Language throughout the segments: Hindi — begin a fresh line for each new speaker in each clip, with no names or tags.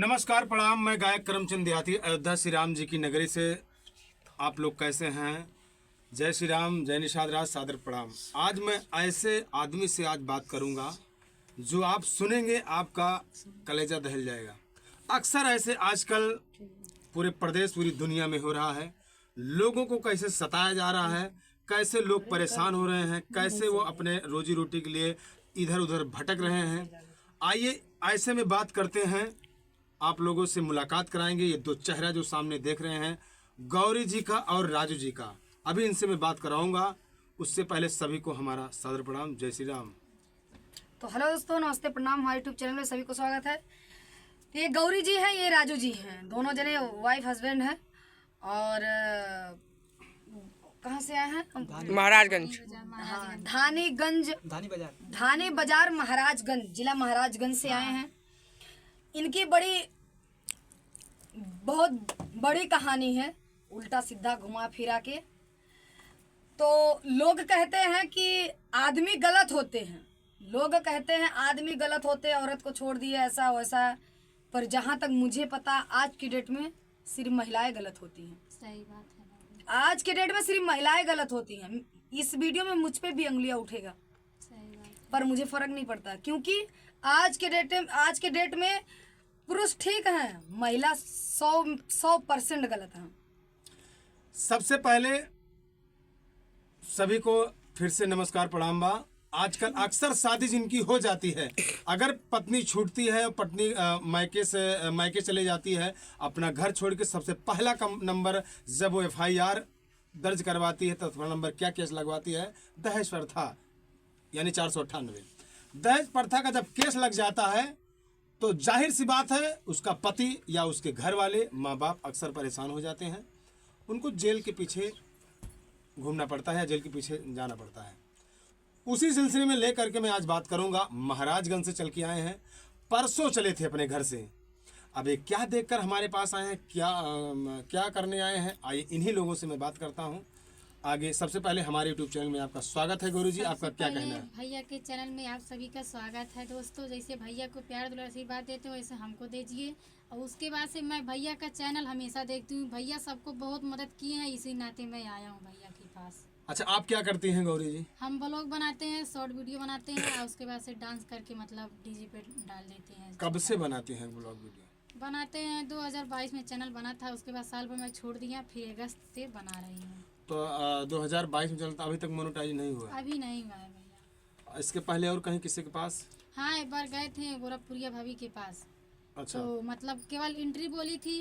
नमस्कार प्रणाम। मैं गायक करमचंद देहाती अयोध्या श्री राम जी की नगरी से। आप लोग कैसे हैं? जय श्री राम, जय निषाद राज, सादर प्रणाम। आज मैं ऐसे आदमी से आज बात करूंगा जो आप सुनेंगे आपका कलेजा दहल जाएगा। अक्सर ऐसे आजकल पूरे प्रदेश पूरी दुनिया में हो रहा है। लोगों को कैसे सताया जा रहा है, कैसे लोग परेशान हो रहे हैं, कैसे वो अपने रोजी रोटी के लिए इधर उधर भटक रहे हैं। आइए ऐसे में बात करते हैं, आप लोगों से मुलाकात कराएंगे। ये दो चेहरा जो सामने देख रहे हैं, गौरी जी का और राजू जी का, अभी इनसे मैं बात कराऊंगा। उससे पहले सभी को हमारा सादर प्रणाम, जय श्री राम।
तो हेलो दोस्तों, नमस्ते, प्रणाम। हमारे यूट्यूब चैनल में सभी को स्वागत है। ये गौरी जी हैं, ये राजू जी हैं, दोनों जने वाइफ हस्बैंड हैं। और कहाँ से आए हैं?
महाराजगंज।
हाँ, धानी बाजार महाराजगंज, जिला महाराजगंज से आए हैं। इनकी बहुत बड़ी कहानी है, उल्टा सीधा घुमा फिरा के। तो लोग कहते हैं कि आदमी गलत होते हैं, लोग कहते हैं आदमी गलत होते हैं, औरत को छोड़ दिए ऐसा वैसा। पर जहाँ तक मुझे पता, आज की डेट में सिर्फ महिलाएं गलत होती हैं।
सही बात है।
आज के डेट में सिर्फ महिलाएं गलत होती हैं। इस वीडियो में मुझ पे भी अंगुलियां उठेगा,
सही बात।
पर मुझे फर्क नहीं पड़ता, क्योंकि आज के डेट में पुरुष ठीक हैं, महिला 100% गलत हैं।
सबसे पहले सभी को फिर से नमस्कार प्रणाम बा। आजकल अक्सर शादी जिनकी हो जाती है, अगर पत्नी छूटती है, पत्नी मायके चले जाती है, अपना घर छोड़ के सबसे पहला नंबर जब वो FIR दर्ज करवाती है, तो नंबर क्या केस लगवाती है? दहेज प्रथा, यानी 498। दहेज प्रथा का जब केस लग जाता है तो जाहिर सी बात है, उसका पति या उसके घर वाले माँ बाप अक्सर परेशान हो जाते हैं। उनको जेल के पीछे घूमना पड़ता है, जेल के पीछे जाना पड़ता है। उसी सिलसिले में लेकर के मैं आज बात करूंगा। महाराजगंज से चल के आए हैं, परसों चले थे अपने घर से। अब ये क्या देखकर हमारे पास आए हैं, क्या करने आए हैं, आइए इन्हीं लोगों से मैं बात करता हूं आगे। सबसे पहले हमारे यूट्यूब चैनल में आपका स्वागत है। गौरी जी, आपका क्या कहना है?
भैया के चैनल में आप सभी का स्वागत है। दोस्तों, जैसे भैया को प्यार दुलार आशीर्वाद देते हो, वैसे हमको दीजिए। और उसके बाद से मैं भैया का चैनल हमेशा देखती हूँ। भैया सबको बहुत मदद किए हैं, इसी नाते मैं आया हूँ भैया के पास।
अच्छा, आप क्या करती हैं गौरी जी?
हम ब्लॉग बनाते हैं, शॉर्ट वीडियो बनाते हैं, और उसके बाद से डांस करके मतलब डीजे पे डाल देते हैं।
कब से बनाती हैं ब्लॉग वीडियो?
बनाते हैं 2022 में चैनल बना था, उसके बाद साल भर मैं छोड़ दिया, फिर अगस्त से बना रही हूँ।
तो 2022 में चलता, अभी तक मोनेटाइज नहीं हुआ?
अभी नहीं हुआ है भैया।
इसके पहले और कहीं किसी के पास?
हाँ, एक बार गए थे गोरखपुरिया भाभी के पास।
अच्छा।
तो मतलब केवल एंट्री बोली थी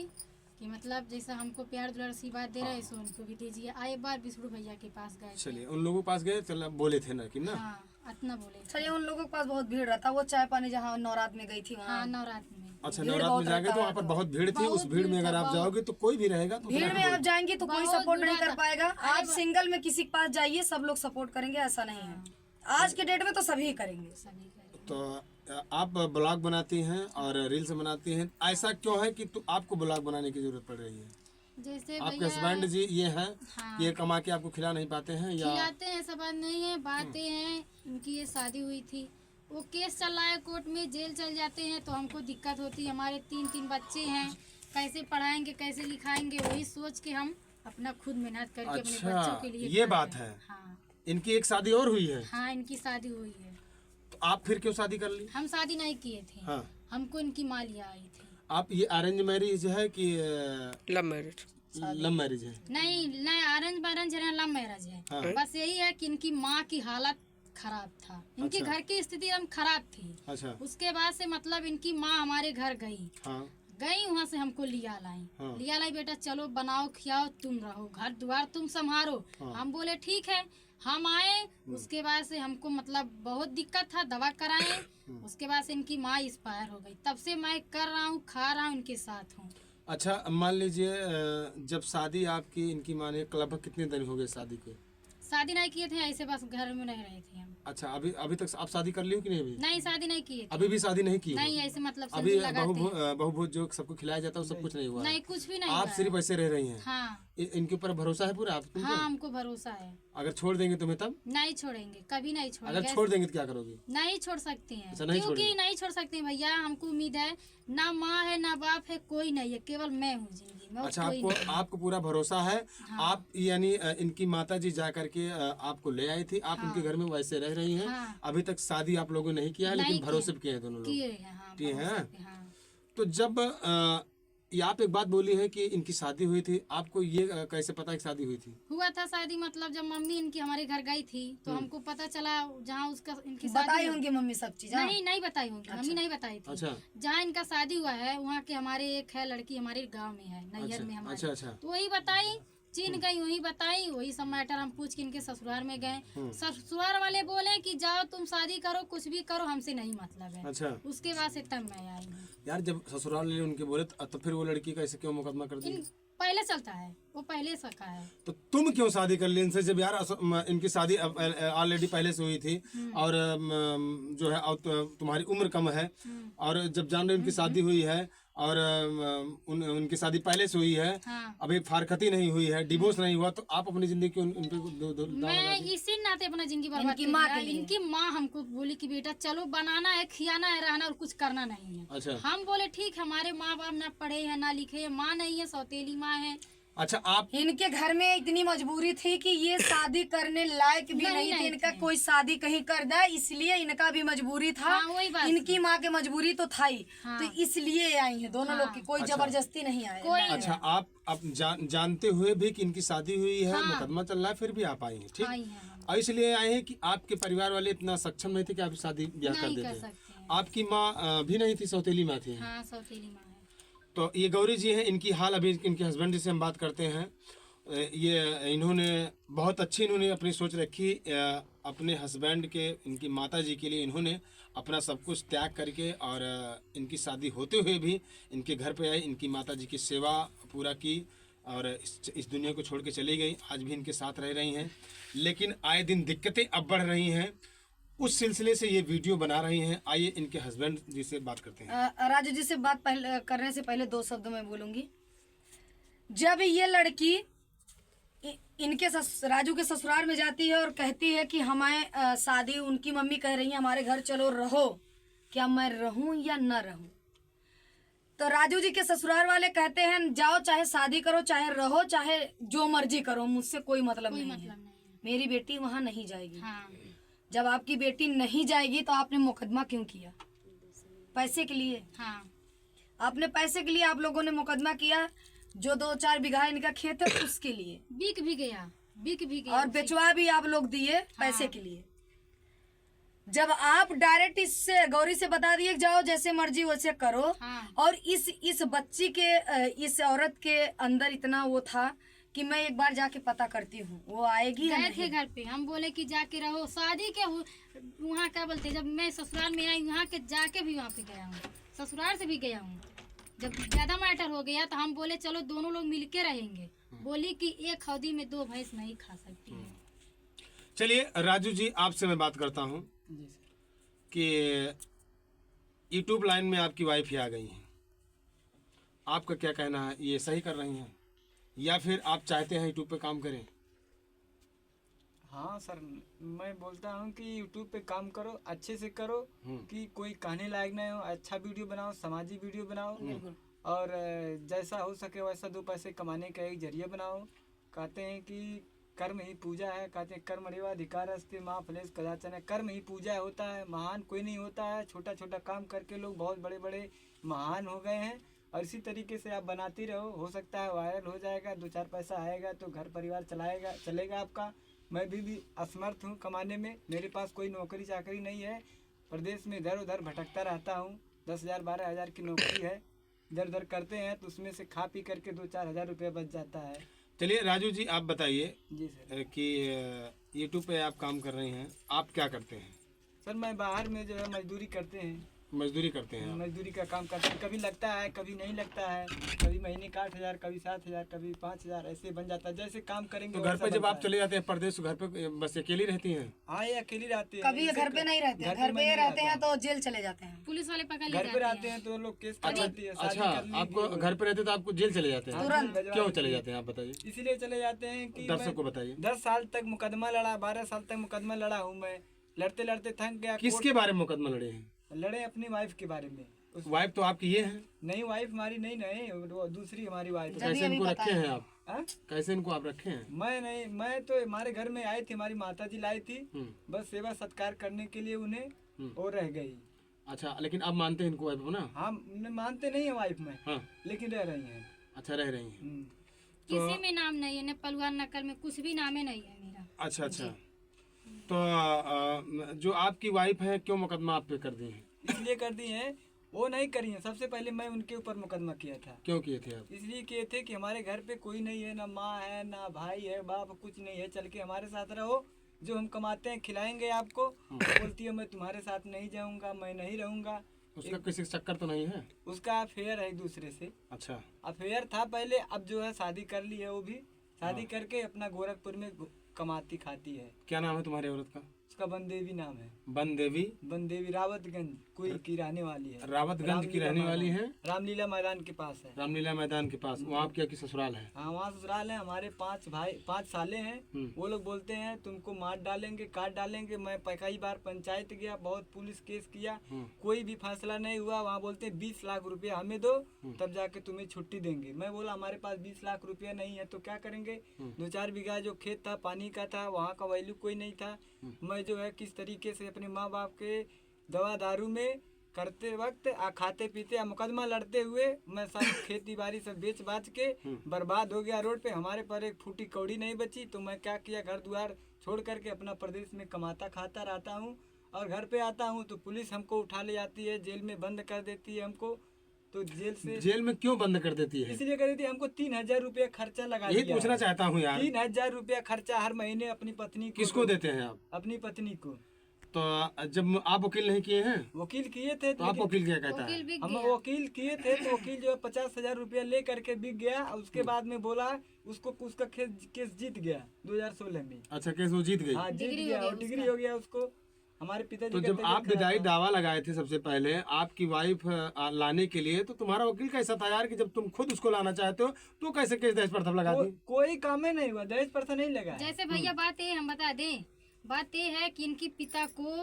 कि मतलब जैसा हमको प्यार दुलार आशीर्वाद दे रहे हैं, सो उनको भी दीजिए। आए बार विष्णु भैया के पास गए थे।
चलिए, उन लोगों के पास गए, चल बोले थे ना कि ना?
हाँ, इतना बोले थे।
चलिए, उन लोगों के पास बहुत भीड़ रहता। वो चाय पानी जहाँ नौरात में गई थी,
हाँ,
वहाँ
नवरात्र में।
अच्छा,
भीड़
नवरात्र
बहुत
में जाएंगे
रहता
तो
है।
वहाँ पर बहुत भीड़ थी।
बहुत
उस भीड़ में
भीड़
अगर
था,
आप
बहुत।
जाओगे तो कोई भी रहेगा तो
भीड़ में आप जाएंगे तो कोई
बहुत
सपोर्ट नहीं
बुरा
कर
था।
पाएगा। आप
अरे
सिंगल में किसी के पास जाइए, सब लोग सपोर्ट करेंगे, ऐसा नहीं है। आज के डेट में तो सभी करेंगे।
सभी का।
तो आप ब्लॉग बनाती हैं और रील्स बनाती हैं, ऐसा क्यों है कि तो आपको ब्लॉग बनाने की जरूरत पड़ रही है?
जैसे
आपके
भैया
हस्बैंड जी ये हैं,
हाँ।
ये कमा के आपको खिला नहीं पाते हैं या?
खिलाते हैं, ऐसा बात नहीं है, बातें हैं। उनकी ये शादी हुई थी, वो केस चल रहा है कोर्ट में, जेल चल जाते हैं, तो हमको दिक्कत होती है। हमारे 3 बच्चे हैं, कैसे पढ़ाएंगे, कैसे लिखाएंगे, वही सोच के हम अपना खुद मेहनत करके अपने
अच्छा,
बच्चों के लिए
ये
कर
बात
रहे हैं।
है।
हाँ,
इनकी एक शादी और हुई है,
हाँ, इनकी शादी हुई है।
तो आप फिर क्यों शादी कर ली?
हम शादी नहीं किए थे।
हाँ।
हमको इनकी माँ लिया आई थी।
आप ये अरेंज मैरिज है कि
लव मैरिज।
लव मैरिज है?
नहीं नहीं, अरेंज मैरेज है, लव मैरिज है।
हाँ।
बस यही है कि इनकी माँ की हालत खराब था, इनके
अच्छा।
घर की स्थिति एकदम खराब थी।
अच्छा।
उसके बाद से मतलब इनकी माँ हमारे घर गई,
हाँ।
वहाँ से हमको लिया लाई।
हाँ।
लिया लाई, बेटा चलो बनाओ खियाओ, तुम रहो, घर द्वार तुम संभालो।
हाँ।
हम बोले ठीक है। हम आए, उसके बाद से हमको मतलब बहुत दिक्कत था, दवा कराए। उसके बाद से इनकी माँ एक्सपायर हो गई। तब से मैं कर रहा हूँ, खा रहा हूँ, इनके साथ हूँ।
अच्छा, मान लीजिए जब शादी आपकी इनकी माने, लगभग कितने दिन हो गए शादी के?
शादी नहीं किए थे, ऐसे बस घर में नहीं रहे थे हम।
अच्छा, अभी तक आप शादी कर ली हो कि नहीं? अभी
नहीं, शादी नहीं किए थे।
अभी भी शादी नहीं की?
नहीं, ऐसे मतलब
अभी
संधि लगाते हैं।
बहुभोज जो सबको खिलाया जाता है वो सब कुछ नहीं हुआ है?
नहीं, कुछ भी नहीं
आप
हुआ
सिर्फ
है।
ऐसे रह रही हैं?
हाँ,
इनके ऊपर भरोसा है पूरा आप तुमको?
हाँ, हमको भरोसा है।
अगर छोड़ देंगे तुम्हें तब?
नहीं छोड़ेंगे, कभी नहीं
अगर
छोड़ेंगे।
छोड़ देंगे तो क्या करोगी?
नहीं छोड़ सकते हैं।
अच्छा, नहीं
क्योंकि
छोड़ेंगे।
नहीं छोड़ सकते हैं भैया, हमको उम्मीद है ना माँ है ना बाप है, कोई नहीं है, केवल मैं हूँ जिंदगी में और
अच्छा,
कोई
आपको आपको पूरा भरोसा है। आप यानी इनकी माता जी जा करके आपको ले आई थी, आप उनके घर में वैसे रह रही हैं।
हाँ।
अभी तक शादी आप लोगों ने नहीं किया है,
नहीं
लेकिन
किया।
भरोसे पे किए हैं दोनों लोग।
किए हैं। हाँ,
किए हैं?
भरोसे पे, हाँ।
तो जब ये आप एक बात बोली है कि इनकी शादी हुई थी, आपको ये कैसे पता कि शादी हुई थी?
हुआ था शादी, मतलब जब मम्मी इनकी हमारे घर गई थी तो हमको पता चला जहाँ उसका इनकी
बताई
शादी
होंगी मम्मी सब चीज, हाँ?
नहीं बताई होगी, मम्मी नहीं बताई थी।
अच्छा
जहाँ इनका शादी हुआ है वहाँ के हमारे एक है लड़की, हमारे गांव में है, नैहर में हमारे।
अच्छा अच्छा।
तो वही बताई, चीन गई, वही बताई, वही सब मैटर हम पूछ के इनके ससुराल में गए। ससुराल वाले बोले कि जाओ तुम शादी करो, कुछ भी करो, हमसे नहीं मतलब है।
अच्छा
उसके बाद से तब मैं आई हूँ।
यार, जब ससुराल वाले उनके बोले तो फिर वो लड़की का ऐसे क्यों मुकदमा कर दी?
पहले चलता है, वो पहले सका है।
तो तुम क्यों शादी कर ली इनसे, जब यार इनकी शादी ऑलरेडी पहले से हुई थी और जो है अब तुम्हारी उम्र कम है, और जब जान रहे उनकी शादी हुई है और उनकी शादी पहले से हुई है,
हाँ।
अभी फारकती नहीं हुई है, डिवोर्स नहीं हुआ, तो आप अपनी जिंदगी क्यों इन पे दाव लगा
मैं
दी?
इसी नाते अपना जिंदगी बर्बाद
इनकी
कर
माँ
दिया।
के लिए।
इनकी माँ हमको बोली कि बेटा चलो, बनाना है, खियाना है, रहना और कुछ करना नहीं है।
अच्छा
हम बोले ठीक है, हमारे माँ बाप ना पढ़े हैं ना लिखे हैं, माँ नहीं है, सौतेली माँ है।
अच्छा। आप
इनके घर में इतनी मजबूरी थी कि ये शादी करने लायक भी नहीं थे, इनका कोई शादी कहीं कर दे, इसलिए इनका भी मजबूरी था।
हाँ, वही बात
इनकी माँ की मजबूरी तो था ही,
हाँ।
तो इसलिए आई है दोनों लोग की, कोई
अच्छा।
जबरदस्ती नहीं आए।
कोई
अच्छा, आप जानते हुए भी कि इनकी शादी हुई है, मुकदमा चल रहा है, फिर भी आप आई हैं, ठीक?
आई है हम।
और इसलिए आए हैं कि आपके परिवार वाले इतना सक्षम नहीं थे कि आप शादी ब्याह कर
नहीं कर
देते।
सकते हैं।
आपकी माँ भी नहीं थी, सौतेली माँ थी।
हाँ, सौतेली माँ है।
तो ये गौरी जी हैं, इनकी हाल अभी इनके हस्बैंड जी से हम बात करते हैं। ये इन्होंने बहुत अच्छी इन्होंने अपनी सोच रखी, अपने हस्बैंड के, इनकी माता जी के लिए इन्होंने अपना सब कुछ त्याग करके और इनकी शादी होते हुए भी इनके घर पे आई, इनकी माता जी की सेवा पूरा की और इस दुनिया को छोड़ के चली गई। आज भी इनके साथ रह रही हैं, लेकिन आए दिन दिक्कतें अब बढ़ रही हैं। उस सिलसिले से ये वीडियो बना रही हैं। आइए इनके हस्बैंड जी से बात करते हैं।
राजू जी से बात करने से पहले दो शब्द मैं बोलूंगी। जब ये लड़की इनके राजू के ससुराल में जाती है और कहती है कि हमें शादी, उनकी मम्मी कह रही है हमारे घर चलो रहो, क्या मैं रहूं या न रहूं? तो राजू जी के ससुराल वाले कहते हैं जाओ, चाहे शादी करो, चाहे रहो, चाहे जो मर्जी करो, मुझसे कोई मतलब नहीं है, मेरी बेटी वहां नहीं जाएगी।
हाँ।
जब आपकी बेटी नहीं जाएगी तो आपने मुकदमा क्यों किया? पैसे के लिए।
हाँ।
आपने पैसे के लिए आप लोगों ने मुकदमा किया। जो 2-4 बीघा इनका खेत है उसके लिए,
बिक भी गया
और बेचवा भी आप लोग दिए पैसे के लिए। जब आप डायरेक्ट इससे गौरी से बता दिए जाओ जैसे मर्जी वैसे करो,
हाँ।
और इस बच्ची के, इस औरत के अंदर इतना वो था कि मैं एक बार जाके पता करती हूँ वो आएगी या
गए थे
नहीं।
घर पे, हम बोले कि जाके रहो, शादी के वहाँ क्या बोलते, जब मैं ससुराल में आई वहाँ के जाके भी वहाँ पे गया हूँ, ससुराल से भी गया हूँ। जब ज्यादा मैटर हो गया तो हम बोले चलो दोनों लोग मिलके रहेंगे। बोली कि एक हौदी में 2 भैंस नहीं खा सकती है।
चलिए राजू जी, आपसे मैं बात करता हूँ कि यूट्यूब लाइन में आपकी वाइफ ही आ गई हैं, आपका क्या कहना है? ये सही कर रही हैं या फिर आप चाहते हैं यूट्यूब पे काम करें?
हाँ सर, मैं बोलता हूँ कि यूट्यूब पे काम करो, अच्छे से करो, कि कोई कहने लायक नहीं हो, अच्छा वीडियो बनाओ, सामाजिक वीडियो बनाओ, और जैसा हो सके वैसा 2 पैसे कमाने का एक जरिया बनाओ। कहते हैं कि कर्म ही पूजा है, कहते हैं कर्मण्येव अधिकारस्ते माँ फलेषु कदाचन, कर्म ही पूजा होता है, महान कोई नहीं होता है। छोटा छोटा काम करके लोग बहुत बड़े बड़े महान हो गए हैं, और इसी तरीके से आप बनाते रहो, हो सकता है वायरल हो जाएगा, 2-4 पैसा आएगा तो घर परिवार चलेगा आपका। मैं भी असमर्थ हूँ कमाने में, मेरे पास कोई नौकरी चाकरी नहीं है, प्रदेश में इधर उधर भटकता रहता हूँ। 10,000 12,000 की नौकरी है, इधर उधर करते हैं तो उसमें से खा पी करके 2-4 हज़ार रुपया बच जाता है।
चलिए राजू जी, आप बताइए
जी सर।
कि यूट्यूब पे आप काम कर रही हैं, आप क्या करते हैं?
सर मैं बाहर में जो है मजदूरी करते हैं,
मजदूरी करते हैं आप?
मजदूरी का काम करते हैं, कभी लगता है कभी नहीं लगता है, कभी महीने का 8,000, कभी 7,000, कभी 5,000, ऐसे बन जाता है, जैसे काम करेंगे
तो घर
वैसा
पे जब
बनता
आप
है।
चले जाते हैं परदेश, तो घर पे बस अकेली रहती हैं?
हाँ, ये अकेली रहते हैं,
कभी ये
इसे
घर पे नहीं रहते हैं, घर पे
मैं
रहते
नहीं
हैं तो जेल चले जाते हैं।
पुलिस वाले पकड़ ले
घर पे
जाते
रहते
हैं।
हैं तो लोग केस कर देती है, शादी
अच्छा,
कर ली
आपको
भी।
घर पे रहते तो आपको जेल चले जाते हैं?
तुरंत।
क्यों चले जाते हैं आप बताइए,
इसीलिए चले जाते हैं कि
दर्शक को बताइए।
10 साल तक मुकदमा लड़ा, 12 साल तक मुकदमा लड़ा हूँ मैं, लड़ते लड़ते थक गया।
किसके बारे में मुकदमा लड़े हैं?
लड़े अपनी वाइफ के बारे में।
वाइफ तो आपकी ये है?
नहीं, वाइफ हमारी नहीं, वो दूसरी हमारी वाइफ है।
कैसे इनको रखे हैं आप?
हाँ?
कैसे इनको आप रखे हैं?
मैं तो हमारे घर में आई थी, हमारी माता जी लाई थी, बस सेवा सत्कार करने के लिए उन्हें, और रह गई।
अच्छा, लेकिन आप मानते हैं इनको वाइफ को ना?
हम मानते नहीं है वाइफ में,
हाँ,
लेकिन रह रही हैं।
अच्छा, रह रही हैं।
किसी में नाम नहीं है, न पलवार नकल में कुछ भी नामे नहीं है मेरा।
अच्छा अच्छा, तो जो आपकी वाइफ है क्यों मुकदमा आप पे कर दी है?
इसलिए कर दी है, वो नहीं करी है, सबसे पहले मैं उनके ऊपर मुकदमा किया था।
क्यों किए थे आप?
इसलिए किए थे कि हमारे घर पे कोई नहीं है, ना माँ है, ना भाई है, बाप कुछ नहीं है, चल के हमारे साथ रहो, जो हम कमाते हैं खिलाएंगे आपको। बोलती है मैं तुम्हारे साथ नहीं जाऊंगा, मैं नहीं रहूंगा।
उसका किसी का चक्कर तो नहीं है?
उसका अफेयर है एक दूसरे से,
अच्छा,
अफेयर था पहले, अब जो है शादी कर ली है, वो भी शादी करके अपना गोरखपुर में कमाती खाती है।
क्या नाम है तुम्हारी औरत का?
उसका बनदेवी नाम है,
बनदेवी।
बनदेवी रावतगंज कोई की रहने वाली है,
रावतगंज की रहने वाली है,
रामलीला मैदान के पास है।
रामलीला मैदान के पास। वहाँ आपके की ससुराल है?
हाँ, वहाँ ससुराल है। हमारे 5 साले हैं, वो लोग बोलते हैं तुमको मार डालेंगे, काट डालेंगे। मैं कई बार पंचायत गया, बहुत पुलिस केस किया, कोई भी फैसला नहीं हुआ। वहाँ बोलते हैं 20 लाख रुपया हमें दो, तब जाके तुम्हें छुट्टी देंगे। मैं बोला हमारे पास 20 लाख रुपया नहीं है तो क्या करेंगे। 2-4 बीघा जो खेत था पानी का था, वहाँ का वैल्यू कोई नहीं था। मैं जो है किस तरीके से अपने माँ बाप के दवा दारू में करते वक्त खाते पीते मुकदमा लड़ते हुए मैं सब खेती बाड़ी सब बेच बाच के बर्बाद हो गया रोड पे। हमारे पर एक फूटी कौड़ी नहीं बची, तो मैं क्या किया, घर द्वार छोड़ करके अपना प्रदेश में कमाता खाता रहता हूँ। और घर पे आता हूँ तो पुलिस हमको उठा ले जाती है, जेल में बंद कर देती है हमको। तो जेल
में क्यों बंद कर देती है?
इसलिए कर देती है, हमको 3,000 रुपया खर्चा लगा
यही
दिया
पूछना
है।
चाहता हूँ यार।
3,000 रुपया खर्चा हर महीने अपनी पत्नी को।
किसको देते हैं आप?
अपनी पत्नी को।
तो जब आप वकील नहीं किए हैं
वकील किए थे
तो आप वकील क्या कहता
वकील
है?
बिक
हम
गया।
वकील किए थे तो वकील जो है 50,000 रुपया ले करके बिक गया। उसके बाद में बोला उसका केस जीत गया 2016 में।
अच्छा, केस वो जीत गई?
हाँ, जीत
डिग्री हो
गया
गया
और डिग्री हो गया उसको। हमारे पिताजी
तो
का
जब
तबीयत
आप
खराब
विदाई
था।
दावा लगाए थे सबसे पहले आपकी वाइफ लाने के लिए, तो तुम्हारा वकील कैसा था यार कि जब तुम खुद उसको लाना चाहते हो तो कैसे केस दहेज प्रथम लगा दी?
कोई काम ही नहीं हुआ, दहेज प्रथा नहीं लगा।
जैसे भैया बात ये हम बता दें, बात ये है कि इनकी पिता को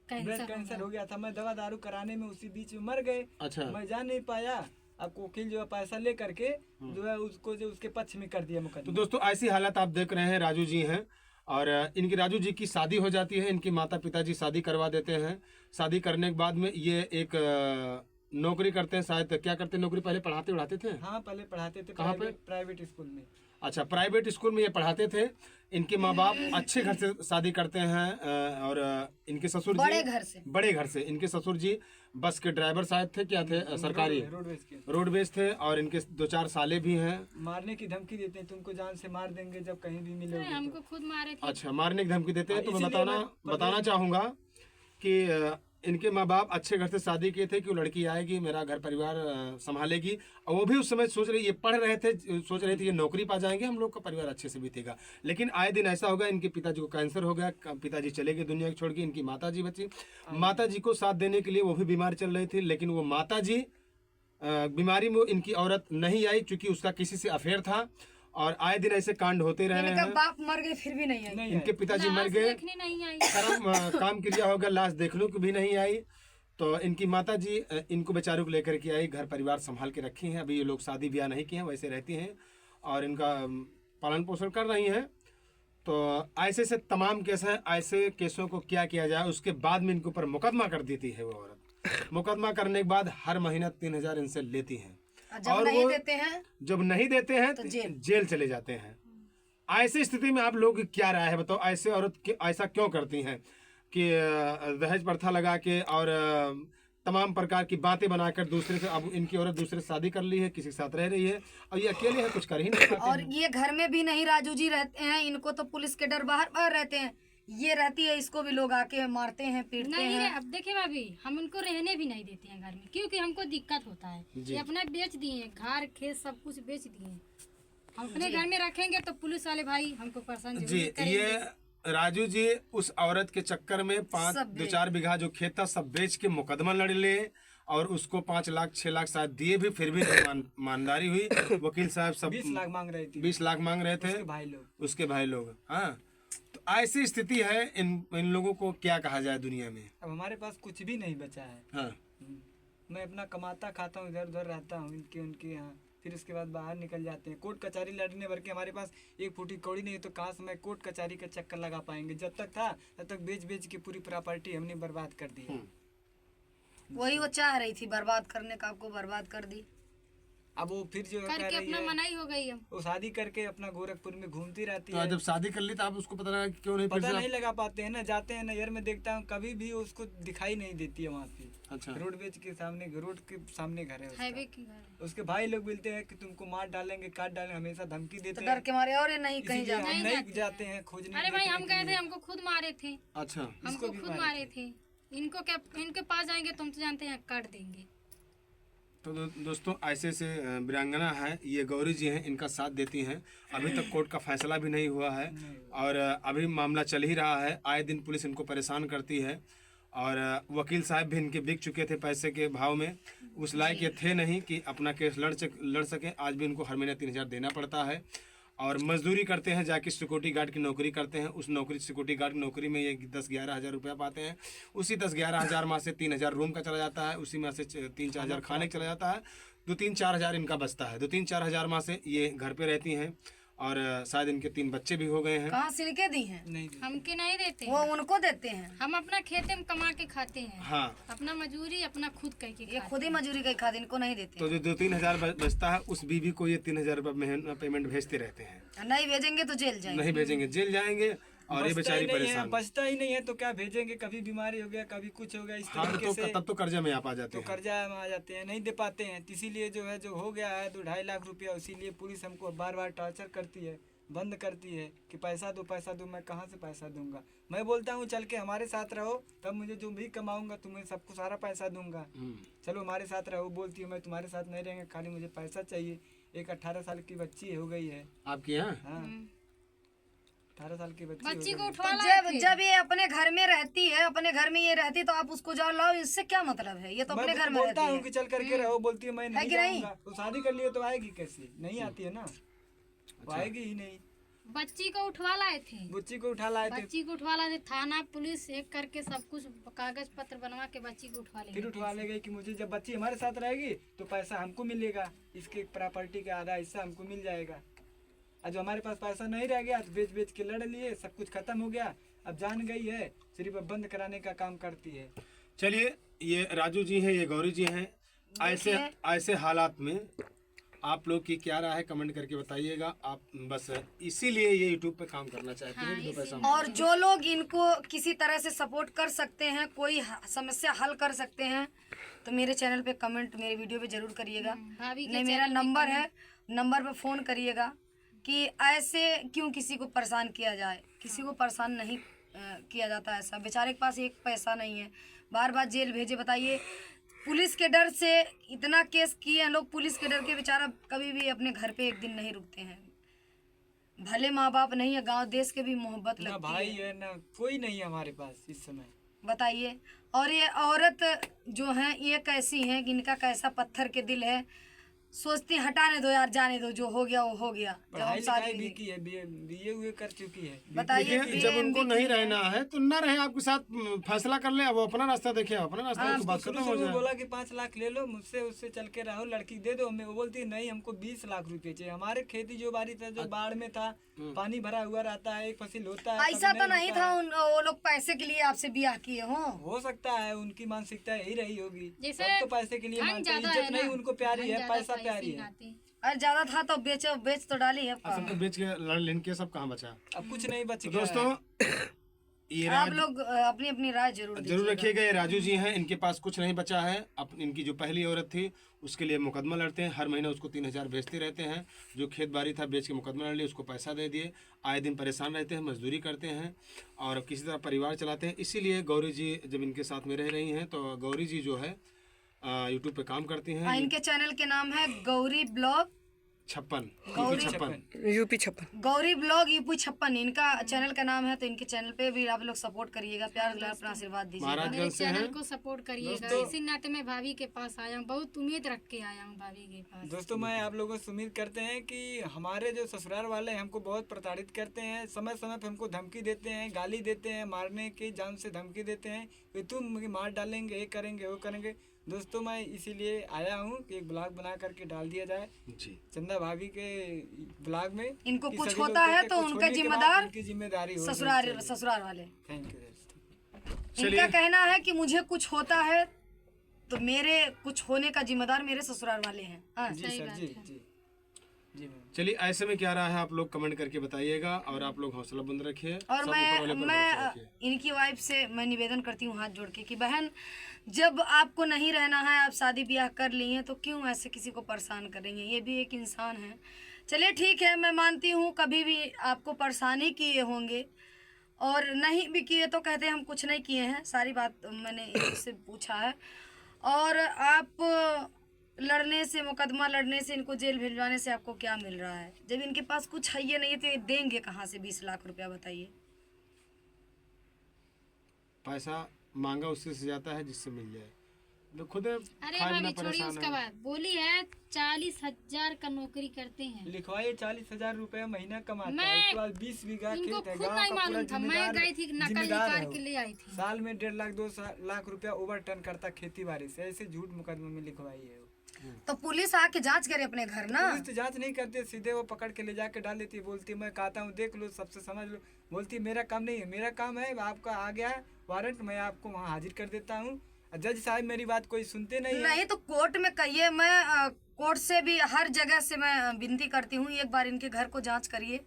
ब्लड कैंसर हो गया था। मैं दवा दारू कराने में उसी बीच में मर गए।
अच्छा,
मैं जा नहीं पाया। अब वकील जो है पैसा ले करके जो है उसको जो उसके पक्ष में कर दिया
तो
मुकदमा।
दोस्तों ऐसी हालत आप देख रहे हैं। राजू जी हैं और इनकी राजू जी की शादी हो जाती है, इनके माता पिताजी शादी करवा देते हैं। शादी करने के बाद में ये एक नौकरी करते हैं, शायद क्या करते हैं नौकरी? पहले पढ़ाते उड़ाते थे?
हाँ, पहले पढ़ाते थे।
कहाँ पे?
प्राइवेट स्कूल में।
अच्छा, प्राइवेट स्कूल में ये पढ़ाते थे। इनके माँ बाप अच्छे घर से शादी करते हैं और इनके ससुर जी बड़े घर से। इनके ससुर जी बस के ड्राइवर शायद थे, क्या थे? सरकारी
रोडवेज के।
रोडवेज थे। और इनके 2-4 साले भी हैं।
मारने की धमकी देते हैं, तुमको जान से मार देंगे जब कहीं भी मिलोगे तो।
हमको खुद मारे थे।
अच्छा, मारने की धमकी देते हैं। तो मैं
इसीलिए
बताना चाहूंगा कि इनके माँ बाप अच्छे घर से शादी किए थे कि वो लड़की आएगी मेरा घर परिवार संभालेगी। और वो भी उस समय सोच रही, ये पढ़ रहे थे, सोच रहे थे ये नौकरी पा जाएंगे, हम लोग का परिवार अच्छे से बीतेगा। लेकिन आए दिन ऐसा होगा, इनके पिताजी को कैंसर हो गया, पिताजी चले गए दुनिया को छोड़ के। इनकी माताजी बची। माताजी को साथ देने के लिए वो भी बीमार चल रही थी, लेकिन वो माताजी बीमारी में इनकी औरत नहीं आई क्योंकि उसका किसी से अफेयर था। और आए दिन ऐसे कांड होते रहे हैं।
बाप मर गए फिर भी नहीं आई।
नहीं
इनके पिताजी मर
लाश
गए,
देखने नहीं आई।
काम क्रिया हो गया, लाश देखने को भी नहीं आई। तो इनकी माता जी इनको बेचारों को लेकर के आई, घर परिवार संभाल के रखी हैं। अभी ये लोग शादी ब्याह नहीं किए हैं, वैसे रहती हैं और इनका पालन पोषण कर रही हैं। तो ऐसे से तमाम केस हैं। ऐसे केसों को क्या किया जाए, उसके बाद में इनके ऊपर मुकदमा कर देती है वो औरत। मुकदमा करने के बाद हर महीना 3,000 इनसे लेती हैं।
जब नहीं देते हैं
जब नहीं देते हैं तो जेल चले जाते हैं। ऐसी स्थिति में आप लोग क्या राय है बताओ? ऐसे औरत ऐसा क्यों करती हैं कि दहेज प्रथा लगा के और तमाम प्रकार की बातें बनाकर दूसरे से, अब इनकी औरत दूसरे से शादी कर ली है, किसी के साथ रह रही है और ये अकेले है, कुछ कर ही नहीं पाते
और ये घर में भी नहीं राजू जी रहते हैं। इनको तो पुलिस के डर बाहर रहते हैं ये रहती है, इसको भी लोग आके मारते हैं, पीटते
नहीं रे,
हैं।
अब देखे भाभी, हम उनको रहने भी नहीं देते हैं घर में, क्योंकि हमको दिक्कत होता है। ये अपना बेच दिए हैं, घर खेत सब कुछ बेच दिए हैं। हम अपने घर में रखेंगे तो पुलिस वाले भाई हमको परेशान
जी,
जरूर करेंगे।
ये राजू जी उस औरत के चक्कर में
सब
2-4 बीघा जो खेत था सब बेच के मुकदमा लड़ ले और उसको 5 लाख 6 लाख शायद दिए भी, फिर भी नहीं ईमानदारी हुई। वकील साहब सब
20 लाख मांग रही थी
20 लाख मांग रहे थे
उसके भाई लोग।
हाँ, तो ऐसी स्थिति है। इन लोगों को क्या कहा जाए दुनिया में।
अब हमारे पास कुछ भी नहीं बचा है।
हाँ,
मैं अपना कमाता खाता हूँ, इधर उधर रहता हूँ इनके उनके यहाँ, फिर उसके बाद बाहर निकल जाते हैं। कोर्ट कचहरी लड़ने भर के हमारे पास 1 फुटी कौड़ी नहीं है, तो कहाँ से मैं कोर्ट कचहरी का चक्कर लगा पाएंगे। जब तक था तब तक बेच बेच के पूरी प्रॉपर्टी हमने बर्बाद कर दी।
वही वो चाह रही थी बर्बाद करने का, आपको बर्बाद कर दी।
अब वो फिर जो है कह
करके
रही
अपना
है,
मनाई हो गई हम।
वो शादी करके अपना गोरखपुर में घूमती रहती
तो
है।
जब शादी कर ली तो आप उसको पता लगा कि क्यों नहीं फिर
पता
से
नहीं लगा पाते हैं ना, जाते हैं नजर में देखता हूँ, कभी भी उसको दिखाई नहीं देती है वहाँ पे।
अच्छा,
रोडवेज के सामने, रोड के सामने घर है उसका।
हाईवे के घर।
उसके भाई लोग बोलते हैं कि तुमको मार डालेंगे, काट डालेंगे, हमेशा धमकी
तो
देते
डर
हैं।
के मारे और ये नहीं कहीं
इसीलिए
जाते।
हम नहीं जाते हैं खोजने।
अरे भाई, हम गए थे, हमको खुद मारे थे।
अच्छा।
हमको
भी
खुद
मारे
मारे थे। इनको क्या, इनके पास जाएंगे तुम तो जानते हैं काट देंगे।
तो दोस्तों ऐसे से वीरांगना है, ये गौरी जी हैं, इनका साथ देती हैं। अभी तक कोर्ट का फैसला भी नहीं हुआ है और अभी मामला चल ही रहा है। आए दिन पुलिस इनको परेशान करती है और वकील साहब भी इनके बिक चुके थे पैसे के भाव में। उस लायक ये थे नहीं कि अपना केस लड़ सकें। आज भी इनको हर महीने 3,000 देना पड़ता है और मजदूरी करते हैं, जाके सिक्योरिटी गार्ड की नौकरी करते हैं। उस नौकरी, सिक्योरिटी गार्ड की नौकरी में ये 10-11 हज़ार रुपया पाते हैं। उसी 10-11 हज़ार माह से 3,000 रूम का चला जाता है, उसी में से 3-4 हज़ार खाने का चला जाता है। 2-3-4 हज़ार इनका बचता है। 2-3-4 हज़ार माह से ये घर पे रहती हैं और शायद इनके 3 बच्चे भी हो गए हैं।
कहाँ सिरके दी हैं?
नहीं
हमके नहीं देते।
वो उनको देते हैं।
हम अपना खेते में कमा के खाते हैं।
हाँ,
अपना मजूरी अपना खुद करके
ये खुद ही मजूरी का खाते, इनको नहीं देते।
तो जो 2-3 हज़ार बचता है उस बीवी को ये 3,000 रुपये पेमेंट भेजते रहते हैं।
नहीं भेजेंगे तो जेल जाएंगे।
नहीं भेजेंगे जेल जाएंगे और ये बेचारी परेशान।
बचता ही नहीं है तो क्या भेजेंगे। कभी बीमारी हो गया, कभी कुछ हो गया, इस
हाँ,
तरीके से
तब तो कर्जा में आप आ जाते
तो
हैं।
कर्जा में आ जाते हैं, नहीं दे पाते हैं। इसीलिए जो है, जो हो गया है 2-2.5 लाख रुपया, इसीलिए पुलिस हमको बार बार टॉर्चर करती है, बंद करती है कि पैसा दो। मैं कहाँ से पैसा दूंगा। मैं बोलता हूँ चल के हमारे साथ रहो, तब मुझे जो भी कमाऊंगा तुम्हें सबको सारा पैसा दूंगा। चलो हमारे साथ रहो। बोलती हूँ मैं तुम्हारे साथ नहीं रहेंगे, खाली मुझे पैसा चाहिए। एक 18 साल की बच्ची हो गई है।
आपके यहाँ?
हाँ, 18 साल की बच्ची
बच्ची
हो
को
गई।
उठवा
तो
लाए
जब
थे।
जब ये अपने घर में रहती है, अपने घर में ये रहती, तो आप उसको जाओ लाओ, इससे क्या मतलब है? ये तो अपने
मैं
घर में
बोलता
रहती
हूँ
है।
कि चल करके रहो, बोलती है मैं नहीं
कि नहीं?
जाऊंगा। तो शादी कर लिए तो आएगी कैसे? नहीं आती है ना, वो आएगी ही नहीं।
बच्ची को उठवा लाए थे।
बच्ची को उठा लाए थे,
बच्ची को उठवा लाए थे। थाना पुलिस एक करके सब कुछ कागज पत्र बनवा के बच्ची को उठवा ले
फिर उठवा ले गई कि मुझे जब बच्ची हमारे साथ रहेगी तो पैसा हमको मिलेगा, इसके प्रॉपर्टी का आधा हिस्सा हमको मिल जाएगा। और जो हमारे पास पैसा नहीं रह गया तो बेच बेच के लड़ लिए, सब कुछ खत्म हो गया। अब जान गई है, सिर्फ अब बंद कराने का काम करती है।
चलिए, ये राजू जी हैं, ये गौरी जी हैं। ऐसे हालात में आप लोग की क्या राय है कमेंट करके बताइएगा। आप बस इसीलिए ये यूट्यूब पे काम करना चाहते हैं कि 2 पैसा
और जो लोग इनको किसी तरह से सपोर्ट कर सकते हैं, कोई समस्या हल कर सकते हैं, तो मेरे चैनल पे कमेंट, मेरे वीडियो पे जरूर करिएगा।
भाभी के
नहीं, मेरा नंबर है, नंबर पे फ़ोन करिएगा कि ऐसे क्यों किसी को परेशान किया जाए। किसी को परेशान नहीं किया जाता। ऐसा बेचारे के पास एक पैसा नहीं है, बार बार जेल भेजे। बताइए, पुलिस के डर से इतना केस किए हैं लोग, पुलिस के डर के बेचारा कभी भी अपने घर पे एक दिन नहीं रुकते हैं। भले माँ बाप नहीं है, गांव देश के भी मोहब्बत
ना
लगती
भाई
है।
है ना कोई नहीं है हमारे पास इस समय।
बताइए, और ये औरत जो है ये कैसी है कि इनका कैसा पत्थर के दिल है। सोचती हैं हटाने दो यार, जाने दो, जो हो गया वो हो गया। जब हम
पढ़ाई
शादी
लिखाई भी
भी
की है, बीए हुए कर चुकी है।
बताइए,
देखिए, जब उनको नहीं रहना है तो न रहे, आपके साथ फैसला कर ले। वो अपना रास्ता देखे, अपना रास्ता, तो बात खत्म हो
शुरू
जाए।
बोला कि 5 लाख ले लो मुझसे, उससे चल के रहो, लड़की दे दो हमें। वो बोलती है नहीं, हमको 20 लाख रुपए चाहिए। हमारे खेती जो बाड़ी था, जो बाढ़ में था, पानी भरा हुआ रहता है, एक फसल होता है,
ऐसा
कभी
तो नहीं
होता
था
है।
वो लोग पैसे के लिए आपसे ब्याह किए हों।
हो सकता है उनकी मानसिकता यही रही होगी।
जैसे
सब तो पैसे के लिए
धन
मानते हैं,
ज्यादा
इज्जत
है
नहीं
ना,
उनको प्यारी
धन
है,
ज्यादा
पैसा
था,
प्यारी
इसी
है।
नाते।
और ज्यादा था तो बेच तो डाली है।
सब तो बेच के लड़ लेन के सब कहाँ बचा।
अब कुछ नहीं बच
तो
गया है।
दोस्तों, ये
आप लोग अपनी अपनी राय जरूर
जरूर रखिएगा। ये राजू जी हैं, इनके पास कुछ नहीं बचा है। इनकी जो पहली औरत थी उसके लिए मुकदमा लड़ते हैं, हर महीने उसको 3,000 भेजते रहते हैं। जो खेत बाड़ी था बेच के मुकदमा लड़ लिया, उसको पैसा दे दिए। आए दिन परेशान रहते हैं, मजदूरी करते हैं और किसी तरह परिवार चलाते हैं। इसीलिए गौरी जी जब इनके साथ में रह रही हैं तो गौरी जी जो है यूट्यूब पे काम करती हैं।
इनके चैनल के नाम है Gauri blog
56
UP 56।
Gauri blog UP 56 इनका चैनल का नाम है। तो इनके चैनल पे भी आप लोग सपोर्ट करिएगा, प्यार दुलार अपना आशीर्वाद दीजिएगा।
मेरे
महाराजगंज से
चैनल
हैं।
को सपोर्ट करिएगा। इसी नाते मैं भाभी के पास आया हूँ, बहुत उम्मीद रख के आया हूँ भाभी के पास।
दोस्तों मैं आप लोगं से उम्मीद करते हैं कि हमारे जो ससुराल वाले हैं हमको बहुत प्रताड़ित करते हैं, समय समय पे हमको धमकी देते हैं, गाली देते हैं, मारने की जान से धमकी देते हैं कि तुम मुझे मार डालेंगे, ये करेंगे वो करेंगे। दोस्तों मैं इसीलिए आया हूँ कि एक ब्लॉग बना करके डाल दिया जाए
जी।
चंदा भाभी के ब्लॉग में।
इनको
कि
कुछ
सभी लोग
होता है
देखें,
तो
कुछ
उनका
होने के बाद
जिम्मेदार
उनकी जिम्मेदारी हो।
ससुराल वाले।
थैंक यू दोस्तों।
इनका कहना है कि मुझे कुछ होता है तो मेरे कुछ होने का जिम्मेदार मेरे ससुराल वाले हैं। हाँ।
जी सर जी जी जी मैम।
चलिए ऐसे में क्या रहा है आप लोग कमेंट करके बताइएगा और आप लोग हौसला बुलंद रखिए
और
सब ऊपर वाले पर भरोसा
मैं
रखिए।
इनकी वाइफ से मैं निवेदन करती हूँ हाथ जोड़ के कि बहन जब आपको नहीं रहना है, आप शादी ब्याह कर ली हैं तो क्यों ऐसे किसी को परेशान करेंगे? ये भी एक इंसान है। चलिए ठीक है, मैं मानती हूँ कभी भी आपको परेशानी किए होंगे और नहीं भी किए तो कहते हैं हम कुछ नहीं किए हैं। सारी बात मैंने इनसे पूछा है। और आप लड़ने से, मुकदमा लड़ने से, इनको जेल भिजवाने से आपको क्या मिल रहा है? जब इनके पास कुछ है ये नहीं है तो ये देंगे कहाँ से 20 लाख रुपया बताइए?
पैसा मांगा उससे से जाता है जिससे मिल जाए। तो खुद
अरे
खाए बिना
भाभी छोड़िए
परेशान
उसका
है।
बात। बोली है 40,000 का नौकरी करते हैं।
लिखवाइए 40,000 रुपया महीना कमाता है,
मैं-
उसके बाद 20 बीघा
इनको
खेत है,
खुद
गाँव
नहीं
का पूरा
मालूम था। मैं
जिम्मेदार
गई थी नकल
जिम्मेदार है
निकाल
वो।
के ले आई थी।
साल में 1.5 लाख 2 लाख रुपया ओवर टर्न करता खेती बाड़ी से। ऐसे झूठ मुकदमे में लिखवाई है वो।
तो पुलिस आके जांच करे अपने घर ना।
पुलिस तो जांच नहीं करते, सीधे वो पकड़ के ले जाके डाल देती है। बोलती है मैं कहता हूँ देख लो, सबसे समझ लो। बोलती है मेरा काम नहीं है, मेरा काम है आपका आ गया है वारंट, मैं आपको वहाँ हाजिर कर देता हूँ। जज साहब मेरी बात कोई सुनते नहीं है।
नहीं तो कोर्ट में कहिए। मैं कोर्ट से भी हर जगह से मैं विनती करती हूँ, एक बार इनके घर को जांच करिए,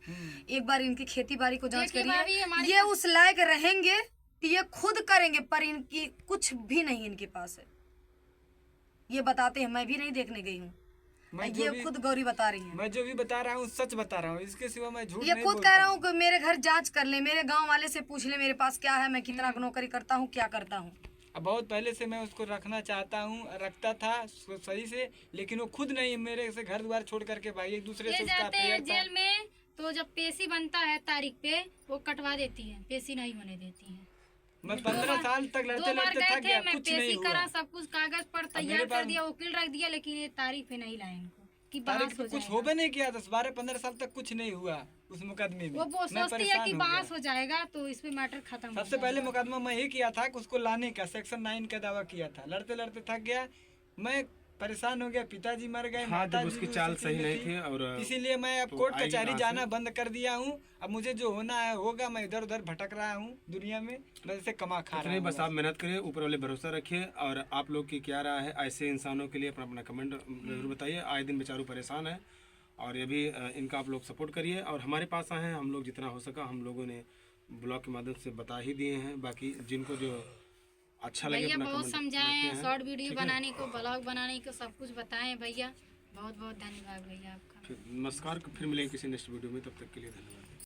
एक बार इनकी खेती बाड़ी को जांच
देखिए भाभी,
करिए।
हमारे
ये उस लायक रहेंगे कि ये खुद करेंगे, पर इनकी कुछ भी नहीं इनके पास है। ये बताते हैं, मैं भी नहीं देखने गई हूँ,
मैं जो
ये
भी
खुद गौरी बता रही है।
मैं जो भी बता रहा हूँ सच बता रहा हूँ, इसके सिवा मैं झूठ
ये
नहीं
खुद
बोलता
कह रहा हूँ कि मेरे घर जांच कर ले, मेरे गांव वाले से पूछ ले मेरे पास क्या है, मैं कितना नौकरी करता हूँ, क्या करता हूँ।
अब बहुत पहले से मैं उसको रखना चाहता हूँ, रखता था सही से, लेकिन वो खुद नहीं मेरे से घर द्वार छोड़ करके भाई एक दूसरे
ले
से उसका
जाते हैं
अफेयर था।
जेल में तो जब पेशी बनता है तारीख पे वो कटवा देती है, पेशी नहीं होने देती है।
मैं 15 साल तक लड़ते
2 बार
लड़ते
गए
थक
थे,
गया,
मैं
कुछ नहीं
पेशी
हुआ।
करा, सब कुछ कागज पर तैयार
मेरे
कर
पास-
दिया, वकील रख दिया, लेकिन ये तारीख पे नहीं लाए इनको कि
तारीख
बहस
पे
हो
कुछ
जाएगा।
होबे नहीं किया, 10-12-15 साल तक कुछ नहीं हुआ उस मुकदमे में।
वो
मैं
सोचती है
परेशान
कि
हो
बहस
गया।
हो जाएगा तो इस पे मैटर खत्म हो
सबसे पहले मुकदमा मैं ही किया था कि उसको लाने का, सेक्शन 9 का दावा किया था। लड़ते लड़ते थक गया, मैं परेशान हो गया, पिताजी मर गए,
हाँ, जब
माताजी
उसकी
भी
चाल
उसी
सही
में
नहीं
थी।
थी और
इसीलिए मैं अब
तो
कोर्ट
आएगी
कचहरी
कहाँ
जाना
से?
बंद कर दिया हूँ। अब मुझे जो होना है होगा, मैं इधर उधर भटक रहा हूँ दुनिया में, बस ऐसे कमा खा रहा
इतने
हूँ।
बस आप मेहनत करिए, ऊपर वाले भरोसा रखिए। और आप लोग की क्या राय है ऐसे इंसानों के लिए अपना अपना कमेंट जरूर बताइए। आए दिन बेचारू परेशान है और ये भी इनका आप लोग सपोर्ट करिए। और हमारे पास आए हैं, हम लोग जितना हो सका हम लोगों ने ब्लॉग के माध्यम से बता ही दिए हैं। बाकी जिनको जो अच्छा लगे
भैया
अपना
बहुत
कमेंट
समझाए
रखे
हैं,
हैं।
शॉर्ट वीडियो
ठीक है?
बनाने को, ब्लॉग बनाने को, सब कुछ बताएं भैया। बहुत बहुत धन्यवाद भैया आपका।
ठीक, नमस्कार। फिर मिलेंगे किसी नेक्स्ट वीडियो में, तब तक के लिए धन्यवाद।